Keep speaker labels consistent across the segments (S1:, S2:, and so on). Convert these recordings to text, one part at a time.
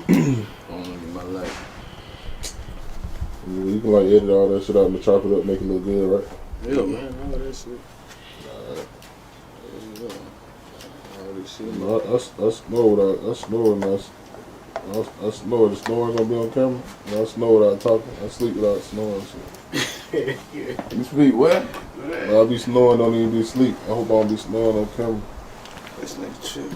S1: in my life.
S2: You can like edit all that shit out and chop it up, make it look good, right?
S1: Yeah, man, all that shit.
S2: Alright.
S1: All this shit.
S2: I snore without, I snore when I snore. The snoring gonna be on camera. I snore without talking. I sleep without snoring. Shit.
S1: You speak what?
S2: When I be snoring, don't even be asleep. I hope I don't be snoring on camera.
S1: This nigga chill.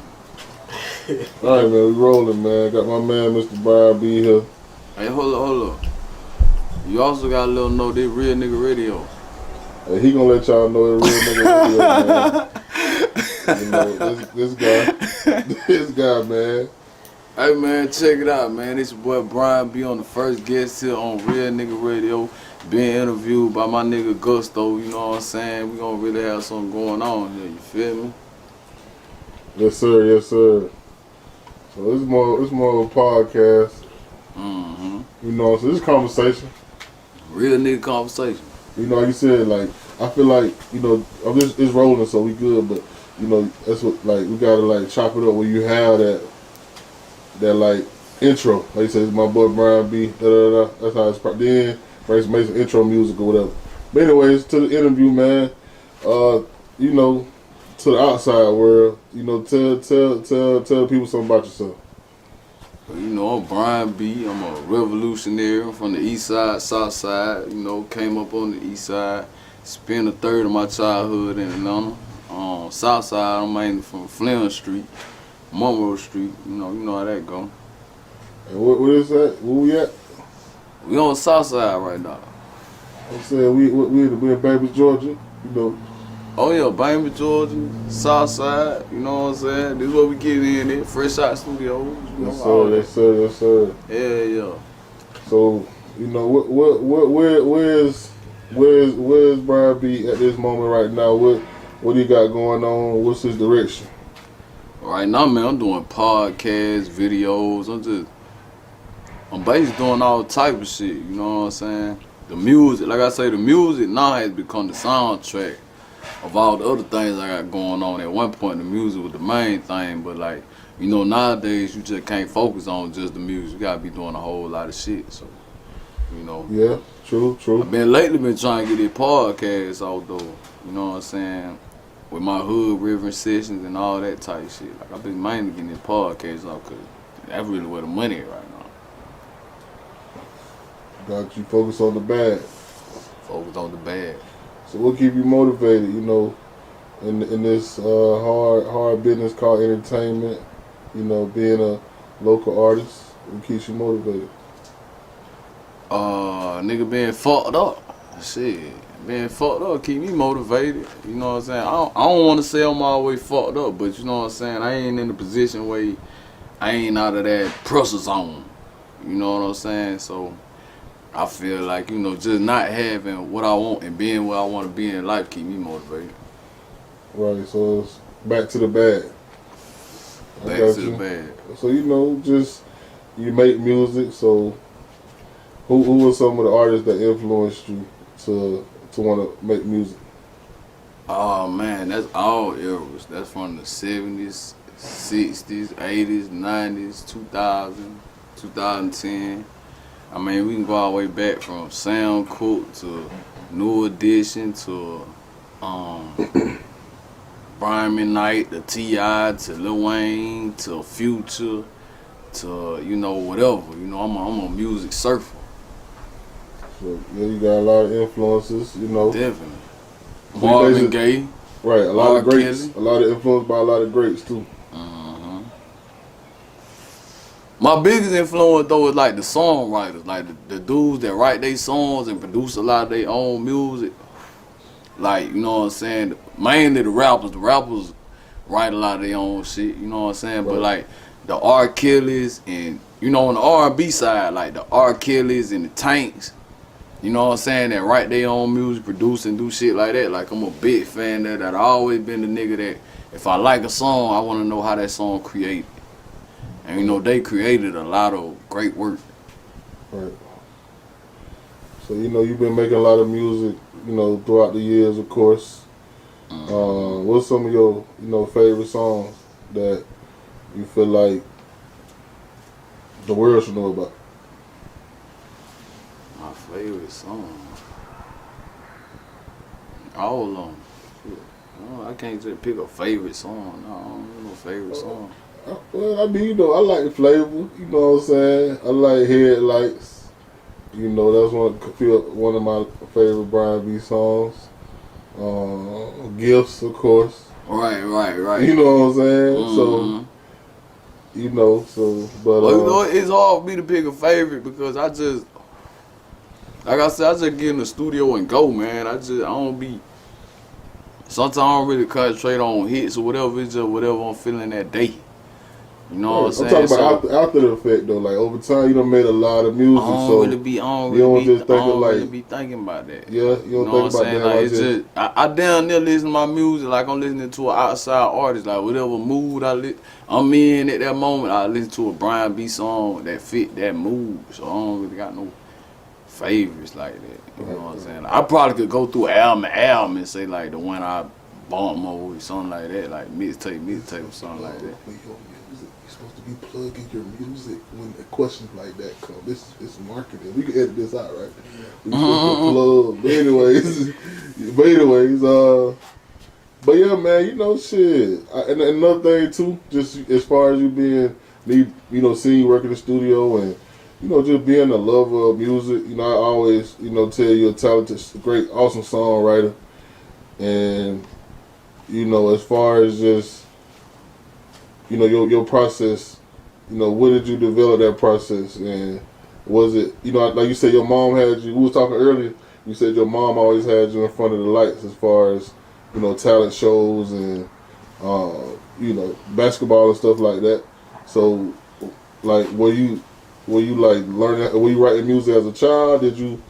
S2: Alright, man, we rolling, man. Got my man, Mr. Brian B here.
S1: Hey, hold up. You also gotta let them know this real nigga radio.
S2: Hey, he gonna let y'all know the real nigga radio, man. You know, this guy, man.
S1: Hey man, check it out, man. It's your boy Brian B on the first guest here on Real Nigga Radio. Being interviewed by my nigga Gusto, you know what I'm saying? We gonna really have something going on here, you feel me?
S2: Yes, sir. Yes, sir. So it's more of a podcast.
S1: Mm-hmm.
S2: You know, so this conversation.
S1: Real nigga conversation.
S2: You know, like you said, like I feel like it's rolling, so we good. But you know, that's what we gotta chop it up where you have that like intro. Like you said, it's my boy Brian B. Da da da. That's how it's. Then make some intro music or whatever. But anyways, to the interview, man. You know, to the outside world. You know, tell people something about yourself.
S1: You know, I'm Brian B. I'm a revolutionary. I'm from the east side, south side. You know, came up on the east side. Spent a third of my childhood in Atlanta. South side, I'm mainly from Flint Street, Monroe Street. You know how that go.
S2: And what is that? Where we at?
S1: We on the south side right now.
S2: I'm saying we in Baby, Georgia. You know.
S1: Oh yeah, Bama, Georgia, south side. You know what I'm saying? This is what we get in there. Fresh Out Studios. You know,
S2: yes sir.
S1: Yeah.
S2: So you know where's Brian B at this moment right now? What do you got going on? What's his direction?
S1: Right now, man, I'm doing podcasts, videos. I'm basically doing all type of shit. You know what I'm saying? The music, like I say, the music now has become the soundtrack of all the other things I got going on. At one point, the music was the main thing, but nowadays you just can't focus on just the music. You gotta be doing a whole lot of shit. So,
S2: Yeah, true.
S1: I've been trying to get this podcast out though. You know what I'm saying? With my hood river sessions and all that type shit. Like I've been mainly getting this podcast out because that's really where the money is right now.
S2: Got you focus on the bag.
S1: Focus on the bag.
S2: So what keep you motivated, in this hard business called entertainment, being a local artist, what keeps you motivated?
S1: Nigga being fucked up. Shit. Being fucked up keep me motivated. You know what I'm saying? I don't want to say I'm always fucked up, but you know what I'm saying? I ain't in a position where I ain't out of that pressure zone. You know what I'm saying? So I feel like, just not having what I want and being where I want to be in life keep me motivated.
S2: Right, so it's back to the bag.
S1: Back to the bag.
S2: So, you make music, so who were some of the artists that influenced you to want to make music?
S1: Oh, man, that's all eras. That's from the 70s, 60s, 80s, 90s, 2000, 2010. I mean, we can go all the way back from Sound Cook to New Edition to Brian McKnight, to T.I., to Lil Wayne, to Future, to, whatever. I'm a music surfer.
S2: So, yeah, you got a lot of influences,
S1: Definitely. Marvin Gaye.
S2: Right, a lot of greats.
S1: Kelly.
S2: A lot of influence by a lot of greats, too.
S1: My biggest influence though is like the songwriters, like the dudes that write their songs and produce a lot of their own music. Like, you know what I'm saying? Mainly the rappers. The rappers write a lot of their own shit, you know what I'm saying? Right. But like the R. Kellys and, on the R&B side, like the R. Kellys and the Tanks, you know what I'm saying, that write their own music, produce and do shit like that. Like I'm a big fan of that. I always been the nigga that if I like a song, I want to know how that song created. And they created a lot of great work.
S2: Right. So you've been making a lot of music, throughout the years, of course. What's some of your, favorite songs that you feel like the world should know about?
S1: My favorite song. All of them. Shit. I can't just pick a favorite song. No, I don't have no favorite song.
S2: Well, I mean, you know, I like the flavor. You know what I'm saying? I like Headlights. You know, that's one of my favorite Brian B songs. Gifts, of course.
S1: Right.
S2: You know what I'm saying?
S1: Mm-hmm.
S2: So, you know, but
S1: you know, it's hard for me to pick a favorite because I just, like I said, I just get in the studio and go, man. I don't be. Sometimes I don't really concentrate on hits or whatever. It's just whatever I'm feeling that day. You know what I'm saying?
S2: I'm talking about after the effect though. Like over time, you done made a lot of music.
S1: I don't really be thinking about that.
S2: Yeah, you don't think about that.
S1: Like it's just I damn near listen to my music like I'm listening to an outside artist. Like whatever mood I'm in at that moment, I listen to a Brian B song that fit that mood. So I don't really got no favorites like that. You know what I'm saying? Like, I probably could go through album and say like the one I bought more or something like that, like mixtape or something like that.
S2: You're supposed to be plugging your music when questions like that come. This is marketing. We can edit this out, right? We supposed to plug. But anyways, but yeah, man, you know, shit. And another thing too, just as far as you seeing you work in the studio and, you know, just being a lover of music. You know, I always, you know, tell you a talented, great, awesome songwriter. And, you know, as far as just, you know, your process, you know, when did you develop that process? And was it, you know, like you said, your mom had you, we was talking earlier, you said your mom always had you in front of the lights as far as, you know, talent shows and, you know, basketball and stuff like that. So, like, were you like learning, were you writing music as a child? Did you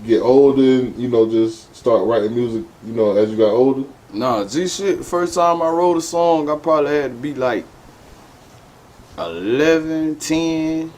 S2: get older and, you know, just start writing music, you know, as you got older?
S1: Nah, shit, first time I wrote a song, I probably had to be like 11, 10.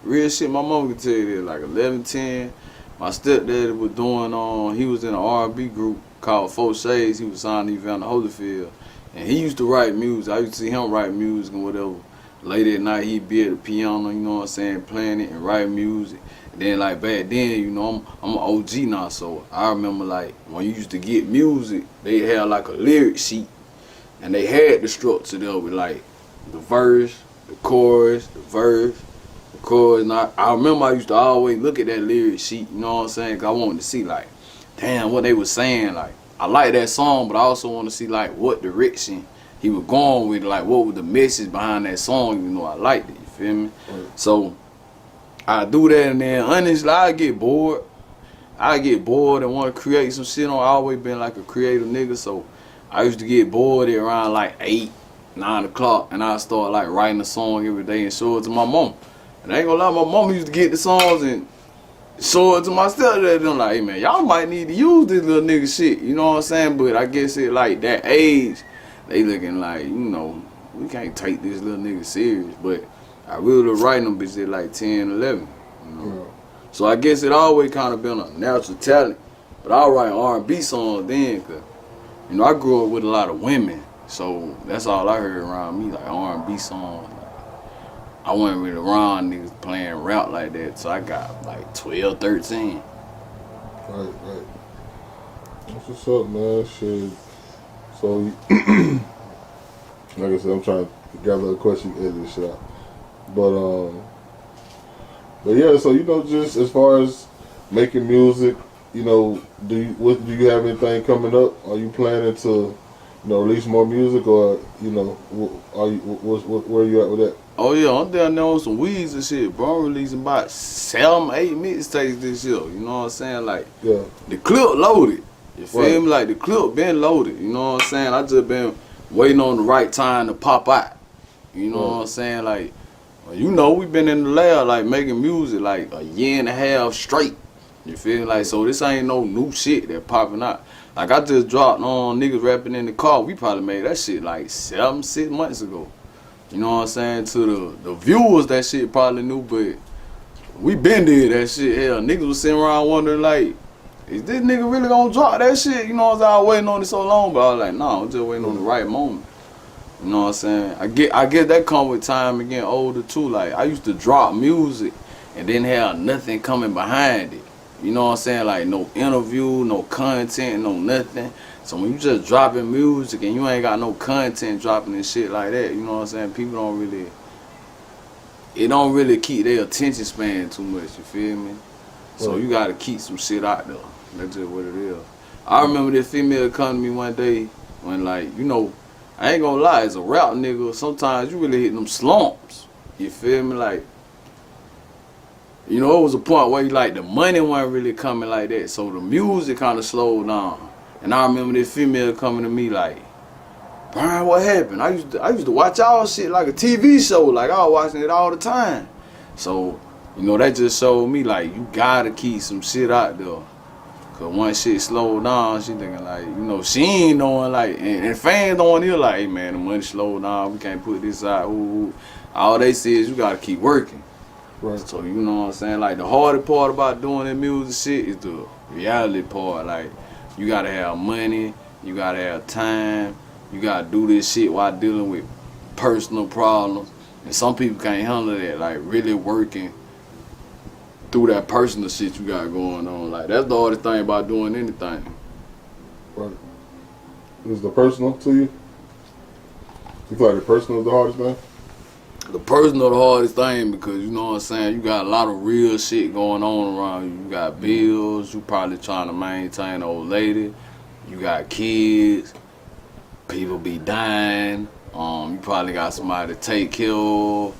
S1: Real shit, my mom could tell you that, like 11, 10. My stepdad was doing, he was in an R&B group called Four Shades. He was signed to Evander Holyfield. And he used to write music. I used to see him write music and whatever. Late at night, he'd be at the piano, you know what I'm saying, playing it and writing music. Then like back then, you know, I'm an OG now, so I remember like when you used to get music, they had like a lyric sheet, and they had the structure there with like the verse, the chorus, the verse, the chorus. And I remember I used to always look at that lyric sheet, you know what I'm saying, because I wanted to see like, damn, what they were saying. Like I like that song, but I also want to see like what direction he was going with, like what was the message behind that song. You know, I liked it. You feel me? Right. So I do that, and then honestly, I get bored and want to create some shit. I always been like a creative nigga, so I used to get bored at around like 8, 9 o'clock, and I start like writing a song every day and show it to my mom. And I ain't gonna lie, my mom used to get the songs and show it to my stepdad. And I'm like, hey man, y'all might need to use this little nigga shit, you know what I'm saying? But I guess it like that age, they looking like, you know, we can't take this little nigga serious, but I really was writing them bitches at like 10, 11, you know. Yeah. So I guess it always kind of been a natural talent. But I write R&B songs then, cause, you know, I grew up with a lot of women. So that's all I heard around me, like R&B songs. Like, I wasn't really around niggas playing rap like that, so I got like 12, 13.
S2: Right. That's what's up, man. Shit. So, like I said, I'm trying to gather a question, edit this shit out. But yeah, so, you know, just as far as making music, you know, do you have anything coming up? Are you planning to, you know, release more music, or, you know, where are you at with that?
S1: Oh yeah, I'm down there on some weeds and shit, bro. I'm releasing about 7, 8 mixtapes this year. You know what I'm saying? Like, yeah, the clip loaded. You feel me? Like the clip been loaded. You know what I'm saying? I just been waiting on the right time to pop out. You know what I'm saying? Like, you know, we been in the lab, like, making music, like, a year and a half straight. You feel me? Like, so this ain't no new shit that popping out. Like, I just dropped on niggas rapping in the car. We probably made that shit, like, 7, 6 months ago. You know what I'm saying? To the viewers, that shit probably new, but we been did that shit. Hell, niggas was sitting around wondering, like, is this nigga really gonna drop that shit? You know what I'm saying? I was waiting on it so long, but I was like, nah, I'm just waiting on the right moment. You know what I'm saying? I get that come with time and getting older too. Like I used to drop music and then have nothing coming behind it. You know what I'm saying? Like no interview, no content, no nothing. So when you just dropping music and you ain't got no content dropping and shit like that, you know what I'm saying? People don't really, it don't really keep their attention span too much, you feel me? So you gotta keep some shit out there. That's just what it is. I remember this female come to me one day when, like, you know, I ain't gonna lie, as a rap nigga, sometimes you really hit them slumps. You feel me? Like, you know, it was a point where like the money wasn't really coming like that, so the music kind of slowed down. And I remember this female coming to me like, Brian, what happened? I used to watch all shit like a TV show, like I was watching it all the time. So, you know, that just showed me like you gotta keep some shit out there. Cause once shit slowed down, she thinking like, you know, she ain't knowing like, and fans don't want to hear like, hey man, the money slowed down, we can't put this out. Ooh. All they say is you gotta keep working.
S2: Right.
S1: So you know what I'm saying? Like the hardest part about doing that music shit is the reality part. Like you gotta have money, you gotta have time, you gotta do this shit while dealing with personal problems. And some people can't handle that, like really working through that personal shit you got going on. Like that's the hardest thing about doing anything.
S2: Right. Is the personal to you? You feel like the personal is the hardest thing?
S1: The personal the hardest thing because you know what I'm saying, you got a lot of real shit going on around you. You got bills, you probably trying to maintain an old lady, you got kids, people be dying, you probably got somebody to take care of,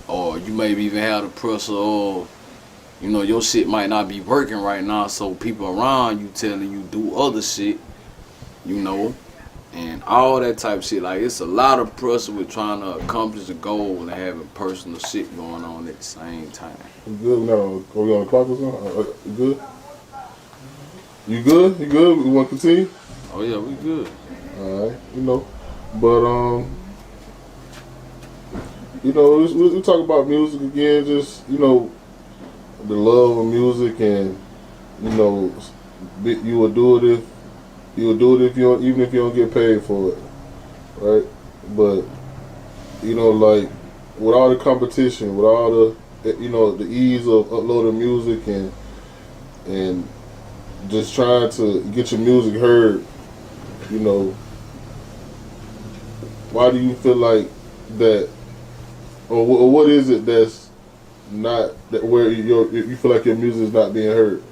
S1: or you maybe even have the pressure of, you know, your shit might not be working right now, so people around you telling you do other shit, you know, and all that type of shit. Like, it's a lot of pressure with trying to accomplish a goal and having personal shit going on at the same time.
S2: You good now? Are we on the clock or something? You good? You good? You good? We want to continue?
S1: Oh yeah, we good.
S2: All right, you know, but you know, we talk about music again. Just, you know, the love of music, and you know, you will do it if you don't, even if you don't get paid for it, right? But you know, like with all the competition, with all the, you know, the ease of uploading music and just trying to get your music heard, you know, why do you feel like that, or what is it that's not, that where you feel like your music is not being heard?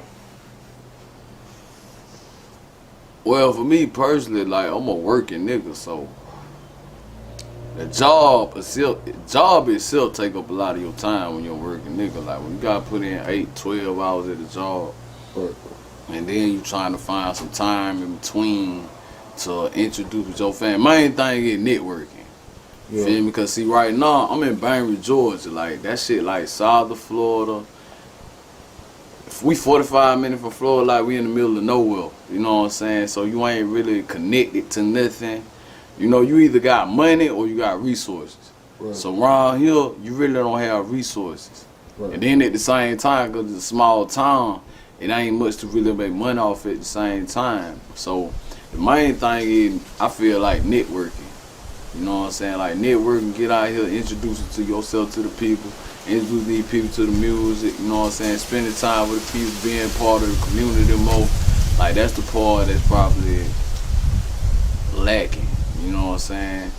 S1: Well, for me personally, like I'm a working nigga, so the job itself take up a lot of your time when you're a working nigga. Like when you gotta put in 8, 12 hours at the job,
S2: Right.
S1: and then you trying to find some time in between to introduce with your family. Main thing is networking.
S2: Yeah.
S1: Feel me? Because see, right now I'm in Bainbridge, Georgia. Like that shit, like south of Florida. If we 45 minutes from Florida, like we in the middle of nowhere. You know what I'm saying? So you ain't really connected to nothing. You know, you either got money or you got resources.
S2: Right.
S1: So around here, you really don't have resources.
S2: Right.
S1: And then at the same time, because it's a small town, it ain't much to really make money off at the same time. So the main thing is, I feel like networking. You know what I'm saying? Like networking, get out here, introduce it to yourself to the people, introduce these people to the music, you know what I'm saying? Spending time with the people, being part of the community more. Like that's the part that's probably lacking. You know what I'm saying?